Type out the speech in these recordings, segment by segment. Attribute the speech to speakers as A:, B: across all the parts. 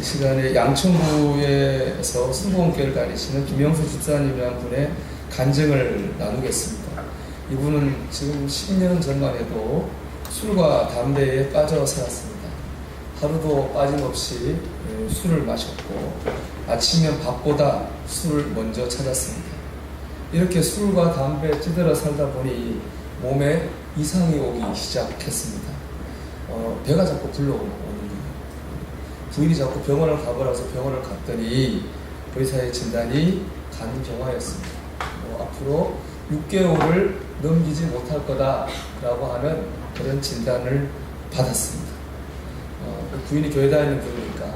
A: 이 시간에 양천구에서 순복음교회를 다니시는 김영수 집사님이라는 분의 간증을 나누겠습니다. 이분은 지금 10년 전만 해도 술과 담배에 빠져 살았습니다. 하루도 빠짐없이 술을 마셨고 아침면 밥보다 술을 먼저 찾았습니다. 이렇게 술과 담배에 찌들어 살다 보니 몸에 이상이 오기 시작했습니다. 배가 자꾸 불러오는 거예요. 부인이 자꾸 병원을 가보라서 병원을 갔더니 의사의 진단이 간경화였습니다. 앞으로 6개월을 넘기지 못할 거다라고 하는 그런 진단을 받았습니다. 부인이 교회 다니는 분이니까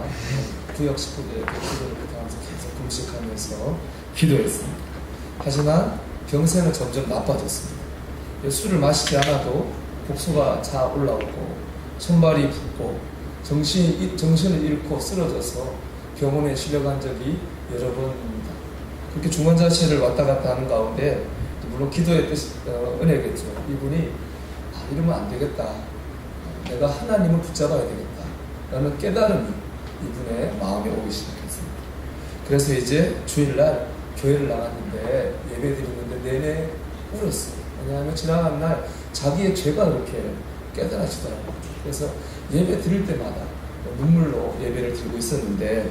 A: 구역 식구들에게 기도를 부탁하면서 계속 금식하면서 기도했습니다. 하지만 병세는 점점 나빠졌습니다. 술을 마시지 않아도 복수가 차 올라오고 손발이 붓고 정신을 잃고 쓰러져서 병원에 실려간 적이 여러 번입니다. 그렇게 중환자실을 왔다 갔다 하는 가운데 물론 기도의 뜻, 은혜겠죠. 이분이 이러면 안 되겠다. 내가 하나님을 붙잡아야 되겠다. 라는 깨달음이 이분의 마음에 오기 시작했습니다. 그래서 이제 주일날 교회를 나갔는데 예배 드리는데 내내 울었어요. 왜냐하면 지나간 날 자기의 죄가 그렇게 깨달아지더라고요. 그래서 예배 드릴 때마다 눈물로 예배를 드리고 있었는데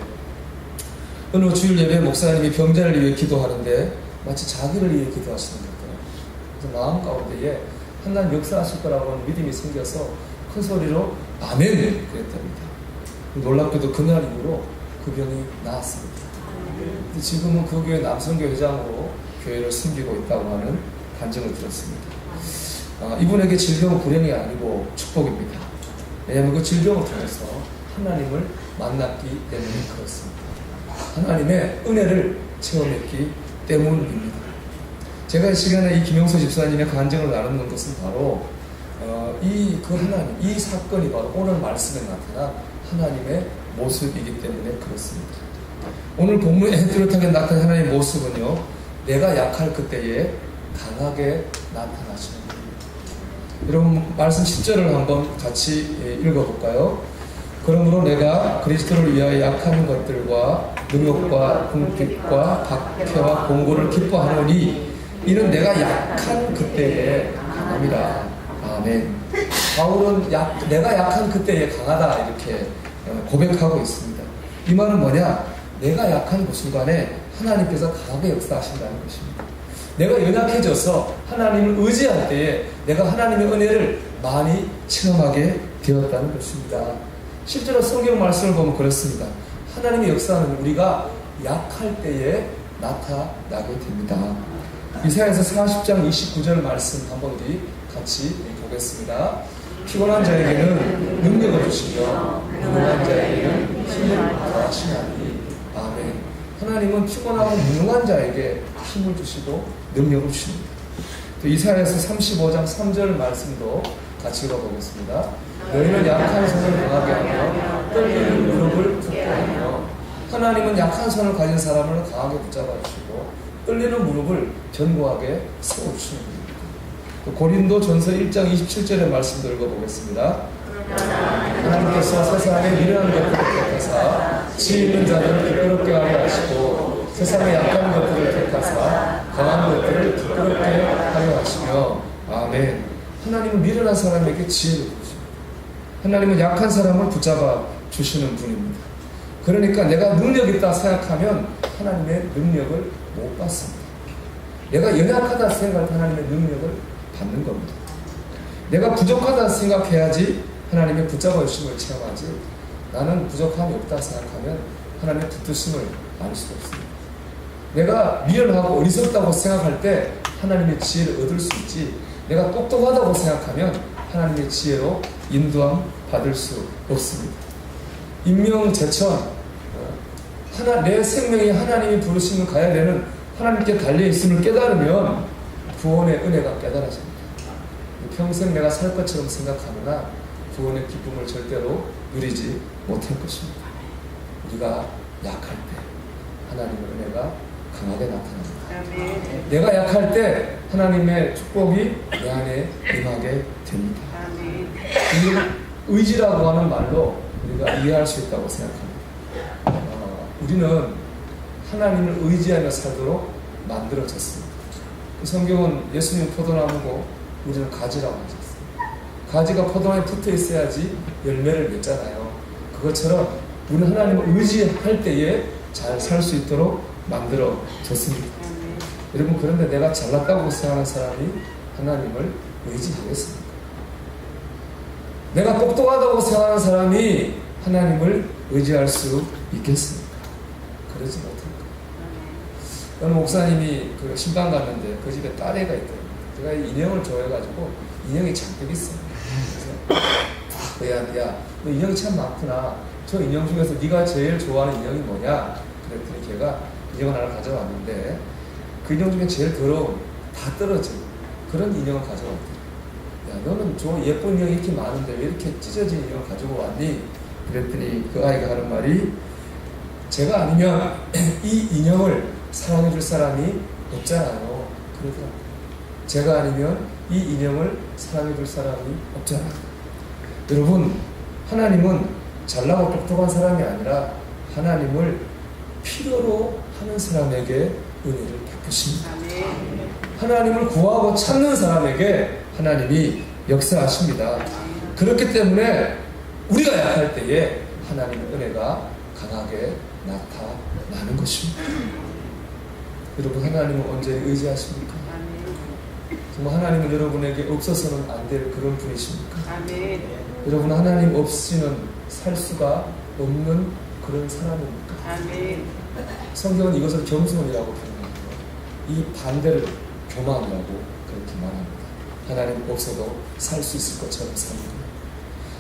A: 어느 주일 예배 목사님이 병자를 위해 기도하는데 마치 자기를 위해 기도하시는 것 같아요. 그래서 마음 가운데에 하나님 역사하실 거라고 하는 믿음이 생겨서 큰 소리로 아멘 그랬답니다. 놀랍게도 그날 이후로 그 병이 나았습니다. 근데 지금은 그 교회 남성교 회장으로 교회를 섬기고 있다고 하는 간증을 들었습니다. 이분에게 질병은 불행이 아니고 축복입니다. 왜냐하면 그 질병을 통해서 하나님을 만났기 때문에 그렇습니다. 하나님의 은혜를 체험했기 때문입니다. 제가 이 시간에 이 김영수 집사님의 간증을 나누는 것은 바로 하나님, 이 사건이 바로 오늘 말씀에 나타난 하나님의 모습이기 때문에 그렇습니다. 오늘 본문에 뚜렷하게 나타난 하나님의 모습은요, 내가 약할 그때에 강하게 나타나시는 분입니다. 여러분 말씀 10절을 한번 같이 읽어볼까요? 그러므로 내가 그리스도를 위하여 약한 것들과 능력과 궁핍과 박해와 공고를 기뻐하노니 이는 내가 약한 그때에 강함이라. 아멘. 바울은 내가 약한 그때에 강하다 이렇게 고백하고 있습니다. 이 말은 뭐냐? 내가 약한 그 순간에 하나님께서 강하게 역사하신다는 것입니다. 내가 연약해져서 하나님을 의지할 때에 내가 하나님의 은혜를 많이 체험하게 되었다는 것입니다. 실제로 성경 말씀을 보면 그렇습니다. 하나님의 역사는 우리가 약할 때에 나타나게 됩니다. 이사야서 40장 29절 말씀 한번 우리 같이 보겠습니다. 피곤한 자에게는 능력을 주시며 무능한 자에게는 힘을 더하시나니. 아멘. 하나님은 피곤하고 무능한 자에게 힘을 주시고 능력을 주십니다. 또 이사야서 35장 3절 말씀도 같이 읽어보겠습니다. 너희는 약한 손을 강하게 하며 떨리는 무릎을 굳게 하며. 하나님은 약한 손을 가진 사람을 강하게 붙잡아 주시고 떨리는 무릎을 견고하게 세워주시는 겁니다. 고린도 전서 1장 27절의 말씀도 읽어보겠습니다. 하나님께서 세상에 미련한 것들을 택하사 지 있는 자는 부끄럽게 하게 하시고 세상에 약한 것들을 택하사 강한 것들을 부끄럽게 하려 하시며. 아멘. 하나님은 미련한 사람에게 지혜를 주십니다. 하나님은 약한 사람을 붙잡아 주시는 분입니다. 그러니까 내가 능력 있다 생각하면 하나님의 능력을 못 받습니다. 내가 연약하다 생각할 때 하나님의 능력을 받는 겁니다. 내가 부족하다 생각해야지 하나님의 붙잡아 주심을 체험하지, 나는 부족함이 없다 생각하면 하나님의 붙드심을 알 수가 없습니다. 내가 미련하고 어리석다고 생각할 때 하나님의 지혜를 얻을 수 있지, 내가 똑똑하다고 생각하면 하나님의 지혜로 인도함 받을 수 없습니다. 임명제천, 내 생명이 하나님이 부르심을 가야 되는 하나님께 달려있음을 깨달으면 구원의 은혜가 깨달아집니다. 평생 내가 살 것처럼 생각하거나 구원의 기쁨을 절대로 누리지 못할 것입니다. 우리가 약할 때 하나님의 은혜가 강하게 나타납니다. 내가 약할 때 하나님의 축복이 내 안에 임하게 됩니다. 의지라고 하는 말로 우리가 이해할 수 있다고 생각합니다. 우리는 하나님을 의지하며 살도록 만들어졌습니다. 성경은 예수님 포도나무고 우리는 가지라고 하셨어요. 가지가 포도나무에 붙어 있어야지 열매를 맺잖아요. 그것처럼 우리는 하나님을 의지할 때에 잘 살 수 있도록 만들어졌습니다. 여러분, 그런데 내가 잘났다고 생각하는 사람이 하나님을 의지하겠습니까? 내가 똑똑하다고 생각하는 사람이 하나님을 의지할 수 있겠습니까? 그러지 못합니다. 어느 목사님이 그 신방 갔는데 그 집에 딸애가 있더라고요. 제가 인형을 좋아해가지고 인형이 잔뜩 있어요. 그래서 야, 너 인형이 참 많구나. 저 인형 중에서 네가 제일 좋아하는 인형이 뭐냐? 그랬더니 걔가 인형을 하나 가져왔는데 그 인형 중에 제일 더러운, 다 떨어진 그런 인형을 가져왔대. 야, 너는 저 예쁜 인형이 이렇게 많은데 왜 이렇게 찢어진 인형을 가지고 왔니? 그랬더니 그 아이가 하는 말이, 제가 아니면 이 인형을 사랑해 줄 사람이 없잖아요. 그러더라고요. 제가 아니면 이 인형을 사랑해 줄 사람이 없잖아요. 여러분, 하나님은 잘나고 똑똑한 사람이 아니라 하나님을 필요로 하는 사람에게 은혜를 베푸십니다. 하나님을 구하고 찾는 사람에게 하나님이 역사하십니다. 그렇기 때문에 우리가 약할 때에 하나님의 은혜가 강하게 나타나는 것입니다. 여러분, 하나님은 언제 의지하십니까? 정말 하나님은 여러분에게 없어서는 안 될 그런 분이십니까? 여러분, 하나님 없이는 살 수가 없는 그런 사람입니까? 성경은 이것을 겸손이라고 표현합니다. 이 반대를 교만이라고 그렇게 말합니다. 하나님 없어도 살 수 있을 것처럼 삽니다.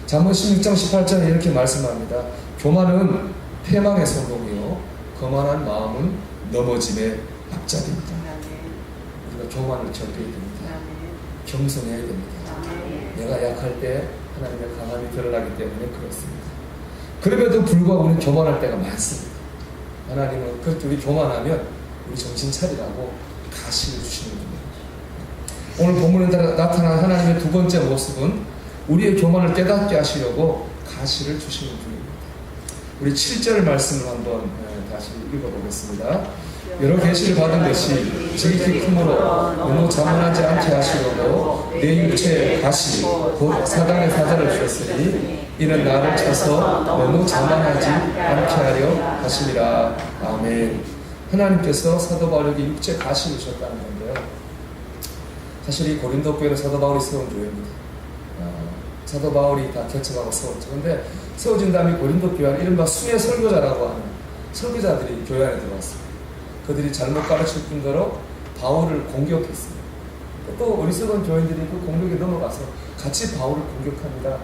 A: 잠언 16장 18절에 이렇게 말씀합니다. 교만은 패망의 선봉이요 거만한 마음은 넘어짐의 앞잡이입니다. 우리가 교만을 절대해야 됩니다. 겸손해야 됩니다. 내가 약할 때 하나님의 강함이 드러나기 때문에 그렇습니다. 그럼에도 불구하고 우리는 교만할 때가 많습니다. 하나님은 그렇게 우리 교만하면 우리 정신 차리라고 가시를 주시는 분입니다. 오늘 본문에 나타난 하나님의 두 번째 모습은 우리의 교만을 깨닫게 하시려고 가시를 주시는 분입니다. 우리 7절 말씀을 한번 다시 읽어보겠습니다. 여러 계시를 받은 것이 지극히 크므로 너무 자만하지 않게 하시려고 내 육체에 가시 곧 사단의 사자를 주셨으니 이는 나를 쳐서 너무 자만하지 않게 하려 하심이라. 아멘. 하나님께서 사도 바울에게 육체 가시를 주셨다는 건데요. 사실 이 고린도 교회는 사도 바울이 세운 교회입니다. 사도 바울이 다 개척하고 세웠죠. 그런데 세워진 다음에 고린도 교회는 이른바 순회 설교자라고 하는 설교자들이 교회 안에 들어왔습니다. 그들이 잘못 가르칠 뿐더러 바울을 공격했습니다. 또 어리석은 교인들이 그 공격에 넘어가서 같이 바울을 공격합니다.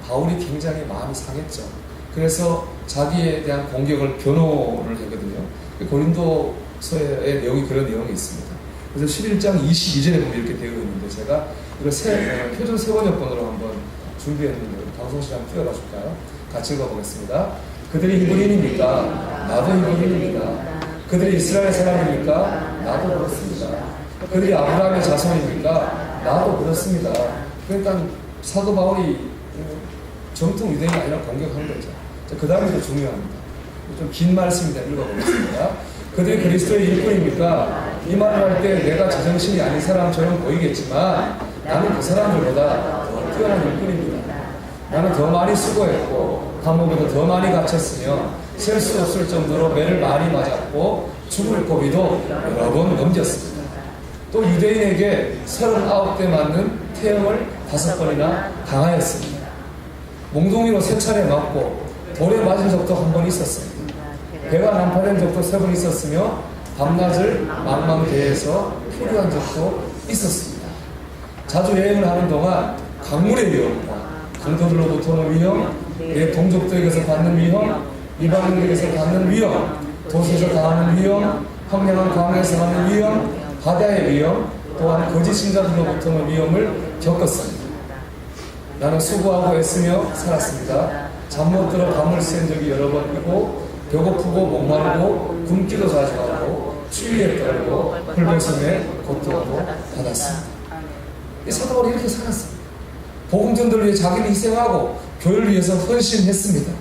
A: 바울이 굉장히 마음이 상했죠. 그래서 자기에 대한 공격을 변호를 하거든요. 고린도서의 내용이 그런 내용이 있습니다. 그래서 11장 22절에 보면 이렇게 되어 있는데 제가 이거 표준 세번역본으로 한번 준비했는데 방송실 한번 띄워봐 줄까요? 같이 읽어보겠습니다. 그들이 히브리인입니까? 나도 히브리인입니다. 그들이 이스라엘 사람입니까? 나도 그렇습니다. 그들이 아브라함의 자손입니까? 나도 그렇습니다. 그러니까 사도 바울이 정통 유대인이 아니라 공격한 거죠. 그 다음이 더 중요합니다. 좀 긴 말씀입니다. 읽어보겠습니다. 그들이 그리스도의 일꾼입니까? 이 말을 할 때 내가 제정신이 아닌 사람처럼 보이겠지만 나는 그 사람들보다 더 뛰어난 일꾼입니다. 나는 더 많이 수고했고 감옥에도 더 많이 갇혔으며 셀 수 없을 정도로 매를 많이 맞았고 죽을 고비도 여러 번 넘겼습니다. 또 유대인에게 39대 맞는 태형을 5번이나 당하였습니다. 몽둥이로 3차례 맞고 돌에 맞은 적도 한 번 있었습니다. 배가 난파된 적도 3번 있었으며 밤낮을 망망대해서 표류한 적도 있었습니다. 자주 여행을 하는 동안 강물의 위험과 강도들로부터는 위험, 내 동족들에게서 받는 위험, 이방인들에게서 받는 위험, 도시에서 당하는 위험, 황량한 강에서 받는 위험, 바다의 위험, 또한 거짓 신자들로부터는 위험을 겪었습니다. 나는 수고하고 애쓰며 살았습니다. 잠 못 들어 밤을 샌 적이 여러 번이고 배고프고 목마르고 굶기도 자주 하고 추위에 떨고 헐벗음에 고통도 받았습니다. 이 사도 바울이 이렇게 살았습니다. 복음전도를 위해 자기를 희생하고 교회를 위해서 헌신했습니다.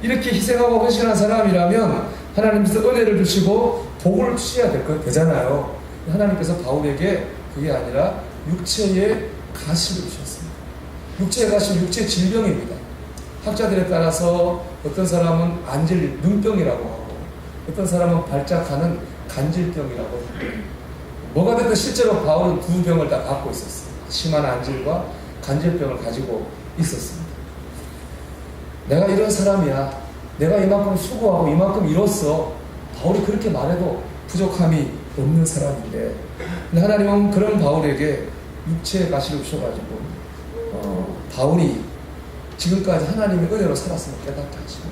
A: 이렇게 희생하고 헌신한 사람이라면 하나님께서 은혜를 주시고 복을 주셔야 되잖아요. 하나님께서 바울에게 그게 아니라 육체의 가시를 주셨습니다. 육체의 가시는 육체의 질병입니다. 학자들에 따라서 어떤 사람은 안질 눈병이라고 하고 어떤 사람은 발작하는 간질병이라고 합니다. 뭐가 됐든 실제로 바울은 두 병을 다 갖고 있었어요. 심한 안질과 간질병을 가지고 있었습니다. 내가 이런 사람이야. 내가 이만큼 수고하고 이만큼 이뤘어. 바울이 그렇게 말해도 부족함이 없는 사람인데, 근데 하나님은 그런 바울에게 육체의 가시를 주셔가지고 바울이 지금까지 하나님의 은혜로 살았음을 깨닫게 하시고,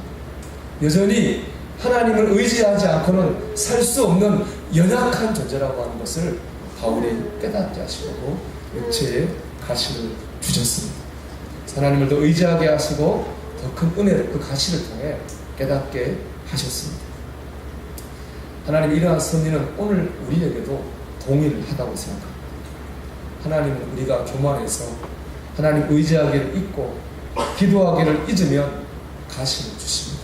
A: 여전히 하나님을 의지하지 않고는 살 수 없는 연약한 존재라고 하는 것을 바울이 깨닫게 하시고 육체의 가시를 주셨습니다. 하나님을 더 의지하게 하시고 더 큰 은혜를 그 가시를 통해 깨닫게 하셨습니다. 하나님 이러한 섭리는 오늘 우리에게도 동일하다고 생각합니다. 하나님은 우리가 교만해서 하나님 의지하기를 잊고 기도하기를 잊으면 가시를 주십니다.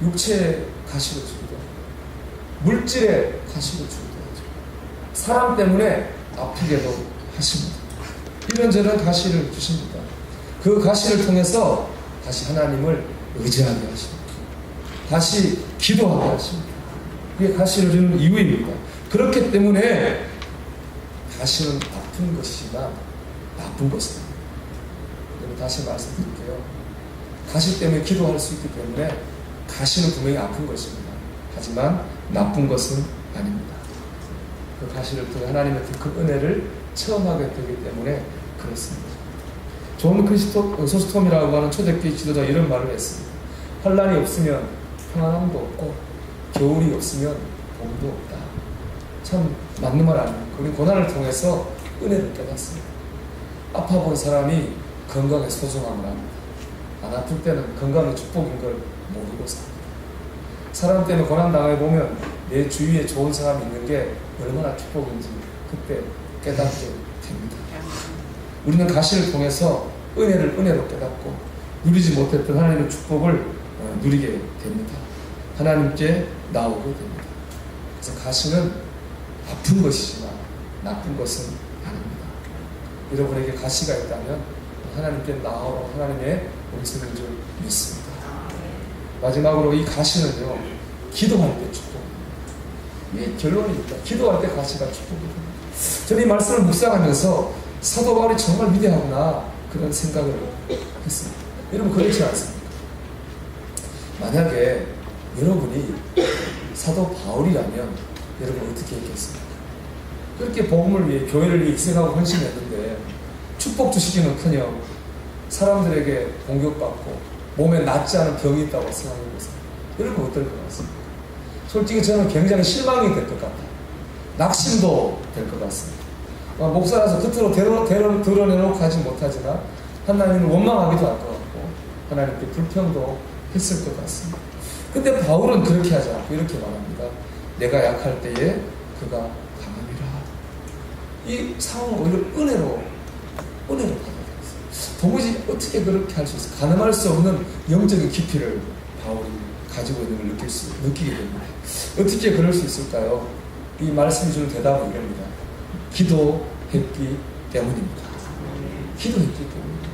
A: 육체의 가시를 주기도 물질의 가시를 주기도 하죠. 사람 때문에 아프게도 하십니다. 이런저런 가시를 주십니다. 그 가시를 통해서 다시 하나님을 의지하게 하십니다. 다시 기도하게 하십니다. 이게 가시를 주는 이유입니다. 그렇기 때문에 가시는 아픈 것이지만 나쁜 것은 아닙니다. 다시 말씀드릴게요. 가시 때문에 기도할 수 있기 때문에 가시는 분명히 아픈 것입니다. 하지만 나쁜 것은 아닙니다. 그 가시를 통해 하나님의 더 큰 은혜를 체험하게 되기 때문에 그렇습니다. 존 크리스토스톰이라고 하는 초대교회 지도자 이런 말을 했습니다. 환란이 없으면 평안함도 없고 겨울이 없으면 봄도 없다. 참 맞는 말 아닙니까? 우리 고난을 통해서 은혜를 깨닫습니다. 아파본 사람이 건강의 소중함을 압니다. 안 아플 때는 건강의 축복인 걸 모르고 삽니다. 사람 때문에 고난 당해보면 내 주위에 좋은 사람이 있는 게 얼마나 축복인지 그때 깨닫게 됩니다. 우리는 가시를 통해서 은혜를 은혜로 깨닫고 누리지 못했던 하나님의 축복을 누리게 됩니다. 하나님께 나오게 됩니다. 그래서 가시는 아픈 것이지만 나쁜 것은 아닙니다. 여러분에게 가시가 있다면 하나님께 나오라 하나님의 음성인 줄 믿습니다. 마지막으로 이 가시는요, 기도할 때 축복입니다. 이 결론입니다. 기도할 때 가시가 축복입니다. 저는 이 말씀을 묵상하면서 사도 바울이 정말 위대하구나 그런 생각을 했습니다. 여러분 그렇지 않습니까? 만약에 여러분이 사도 바울이라면 여러분 어떻게 했겠습니까? 그렇게 복음을 위해 교회를 위해 희생하고 헌신했는데 축복 주시기는커녕 사람들에게 공격받고 몸에 낫지 않은 병이 있다고 생각해보세요. 여러분 어떨 것 같습니까? 솔직히 저는 굉장히 실망이 될 것 같아요. 낙심도 될 것 같습니다. 목사라서 겉으로 드러내놓고 하지 못하지만 하나님을 원망하기도 할 것 같고 하나님께 불평도 했을 것 같습니다. 근데 바울은 그렇게 하지 않고 이렇게 말합니다. 내가 약할 때에 그가 강함이라. 이 상황을 오히려 은혜로 받아들였어요. 도무지 어떻게 그렇게 할 수 있어요? 가늠할 수 없는 영적인 깊이를 바울이 가지고 있는 걸 느끼게 됩니다. 어떻게 그럴 수 있을까요? 이 말씀이 주는 대답은 이겁니다. 기도했기 때문입니다. 기도했기 때문입니다.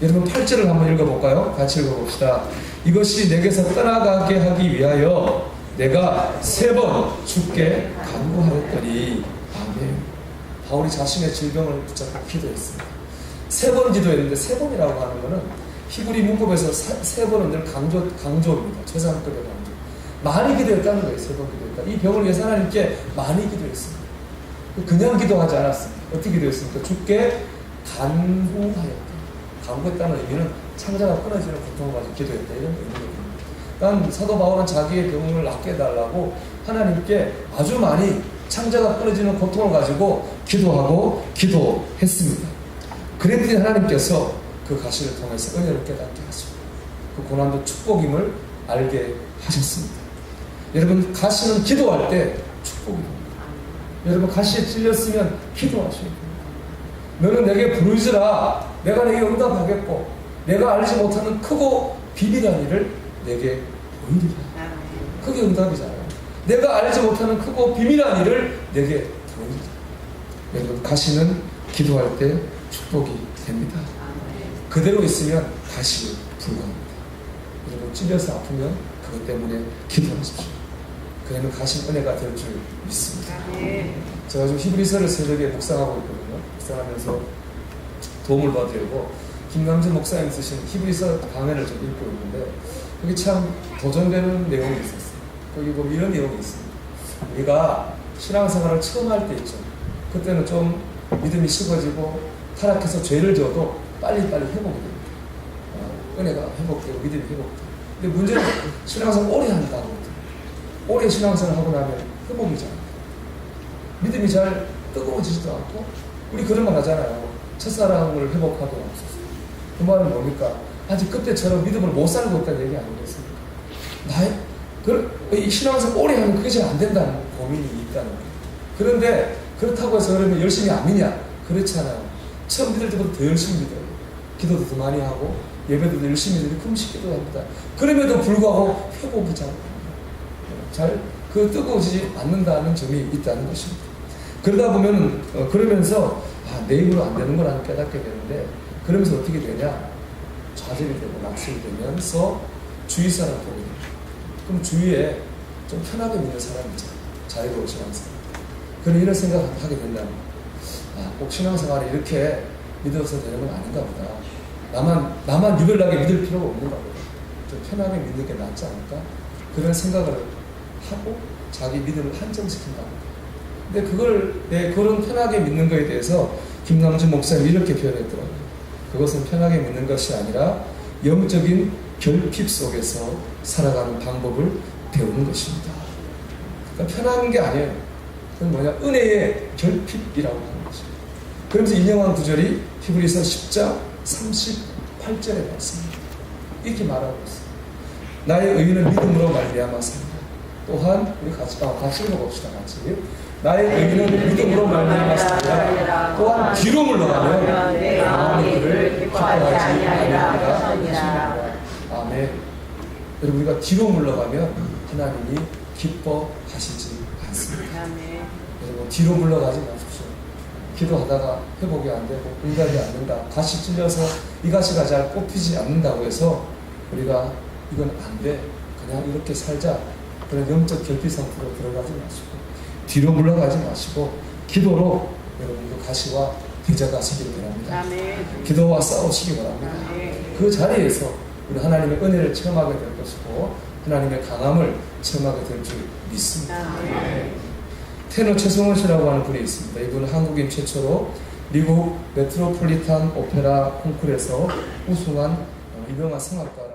A: 여러분 8절을 한번 읽어볼까요? 같이 읽어봅시다. 이것이 내게서 떠나가게 하기 위하여 내가 3번 주께 간구하였더니 아멘. 바울이 자신의 질병을 붙잡고 기도했습니다. 3번 기도했는데 3번이라고 하는 것은 히브리 문법에서 3번은 늘 강조입니다. 최상급의 강조. 많이 기도했다는 거예요. 3번 기도했다. 이 병을 위해서 하나님께 많이 기도했습니다. 그냥 기도하지 않았습니다. 어떻게 기도했습니까? 주께 간구하였다. 간구했다는 의미는 창자가 끊어지는 고통을 가지고 기도했다. 이런 의미입니다. 그러니까 사도 바울은 자기의 병을 낫게 해달라고 하나님께 아주 많이 창자가 끊어지는 고통을 가지고 기도하고 기도했습니다. 그랬더니 하나님께서 그 가시를 통해서 은혜를 깨닫게 하시고 그 고난도 축복임을 알게 하셨습니다. 여러분 가시는 기도할 때 축복입니다. 여러분 가시에 찔렸으면 기도하셔야 됩니다. 너는 내게 부르짖으라. 내가 내게 응답하겠고 내가 알지 못하는 크고 비밀한 일을 내게 보이리라. 그게 응답이잖아요. 내가 알지 못하는 크고 비밀한 일을 내게 보여주죠. 여러분, 가시는 기도할 때 축복이 됩니다. 그대로 있으면 가시 불가합니다. 여러분, 찔려서 아프면 그것 때문에 기도하십시오. 그러면 가신 은혜가 될 줄 믿습니다. 제가 지금 히브리서를 새벽에 묵상하고 있거든요. 묵상하면서 도움을 받으려고 김남준 목사님 쓰신 히브리서 강해를 좀 읽고 있는데 거기 참 도전되는 내용이 있었어요. 거기 보면 이런 내용이 있습니다. 우리가 신앙생활을 처음 할 때 있죠. 그때는 좀 믿음이 식어지고 타락해서 죄를 져도 빨리빨리 회복이 됩니다. 은혜가 회복되고 믿음이 회복돼요. 근데 문제는 신앙생활 오래 한다고. 오래 신앙생활 하고 나면 회복이 잘 안 돼요. 믿음이 잘 뜨거워지지도 않고, 우리 그런 말 하잖아요. 첫사랑을 회복하게 없었어요. 그 말은 뭡니까? 아직 그때처럼 믿음을 못 살고 있다는 얘기 아니겠습니까? 이 신앙생활 오래 하면 그게 잘 안 된다는 고민이 있다는 거예요. 그런데 그렇다고 해서 그러면 열심히 안 믿냐? 그렇지 않아요. 처음 믿을 때보다 더 열심히 믿어요. 기도도 더 많이 하고 예배도 열심히 드리고 금식기도 합니다. 그럼에도 불구하고 회복이 잘 뜨거워지지 않는다는 점이 있다는 것입니다. 그러다 보면 그러면서 내 입으로 안 되는 거라는 깨닫게 되는데, 그러면서 어떻게 되냐? 좌절이 되고 낙심이 되면서 주위 사람 보게 됩니다. 그럼 주위에 좀 편하게 믿는 사람이 있잖아요. 자유로운 신앙생활. 그럼 이런 생각을 하게 된다면, 꼭 신앙생활이 이렇게 믿어서 되는 건 아닌가 보다. 나만 유별나게 믿을 필요가 없는가 보다. 좀 편하게 믿는 게 낫지 않을까? 그런 생각을 하고 자기 믿음을 한정시킨다. 근데 그런 편하게 믿는 것에 대해서 김남준 목사님이 이렇게 표현했더라고요. 그것은 편하게 믿는 것이 아니라 영적인 결핍 속에서 살아가는 방법을 배우는 것입니다. 그러니까 편한 게 아니에요. 그건 뭐냐? 은혜의 결핍이라고 하는 것입니다. 그러면서 인용한 구절이 히브리서 10장 38절에 나왔습니다. 이렇게 말하고 있어요. 나의 의인은 믿음으로 말미암아 산다. 또한 우리 같이 읽어봅시다. 같이. 나의 의인은 믿음으로 말미암아 산다. 또한 뒤로 물러가면 내 마음이 그를 기뻐하지 아니하리라. 아멘. 여러분, 우리가 뒤로 물러가면 하나님이 기뻐하시지 않습니다. 여러분, 뒤로 물러가지 마십시오. 기도하다가 회복이 안 되고 응답이 안 된다. 가시 찔려서 이 가시가 잘 뽑히지 않는다고 해서 우리가 이건 안 돼, 그냥 이렇게 살자, 그런 영적 결핍 상태로 들어가지 마시고 뒤로 물러가지 마시고 기도로 여러분도 가시와 대적하시기를 바랍니다. 기도와 싸우시기 바랍니다. 그 자리에서 우리 하나님의 은혜를 체험하게 될 것이고 하나님의 강함을 체험하게 될 줄 믿습니다. 테너 최성원 씨라고 하는 분이 있습니다. 이분은 한국인 최초로 미국 메트로폴리탄 오페라 콩쿠르에서 우승한 유명한 성악가